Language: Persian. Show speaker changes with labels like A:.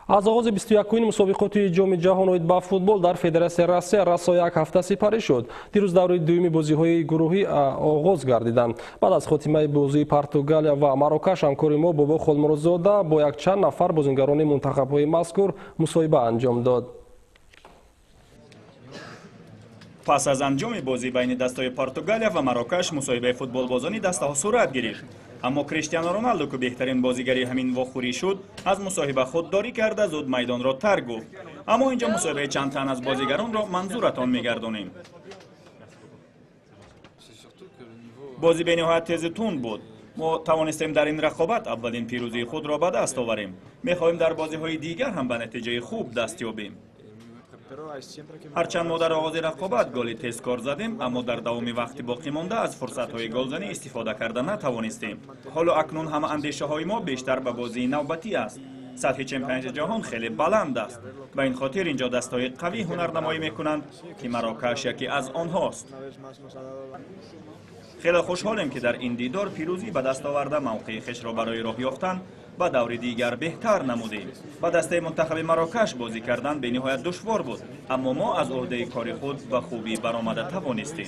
A: از آغاز 21مین مسابقات جام جهانی با فوتبال در فدراسیون روسیه رسا یک هفته سپری شد. دیروز دوره دومی بازی‌های گروهی آغاز گردیدند. بعد از خاتمه بازی پرتغالیا و مراکش همکار ما بابا خلمرزاده با یک چند نفر بازیگران منتخب‌های مذکور مصاحبه انجام داد.
B: پس از انجام بازی بین دستای پرتغالیا و مراکش مصاحبه فوتبالبازانی دسته‌ها صورت گرفت. اما کریستیانو رونالدو که بهترین بازیگری همین واخوری شد از مصاحبه خودداری کرده زود میدان را ترک گفت. اما اینجا مصاحبه چند تن از بازیگران را منظورتان می‌گردانیم. بازی به نهایت تیز تند بود. ما توانستیم در این رقابت اولین پیروزی خود را به دست آوریم. می‌خواهیم در بازی‌های دیگر هم به نتیجه خوب دست یابیم. هرچند ما در آغاز رقابت گل تیز کار زدیم، اما در دوام وقت باقی مانده از فرصت‌های گلزنی استفاده کرده نتوانستیم. حالا اکنون همه اندیشه‌های ما بیشتر به بازی نوبتی است. سطح چمپیونشیپ جهان خیلی بلند است. به این خاطر اینجا دستای قوی هنرنمایی می‌کنند که مراکش یکی از آنهاست. خیلی خوشحالیم که در این دیدار پیروزی به دست آورده موقع خویش را برای راه یافتن و دور دیگر بهتر نمودیم. با دسته منتخب مراکش بازی کردن به نهایت دشوار بود، اما ما از عهده کار خود و خوبی برآمده توانستیم.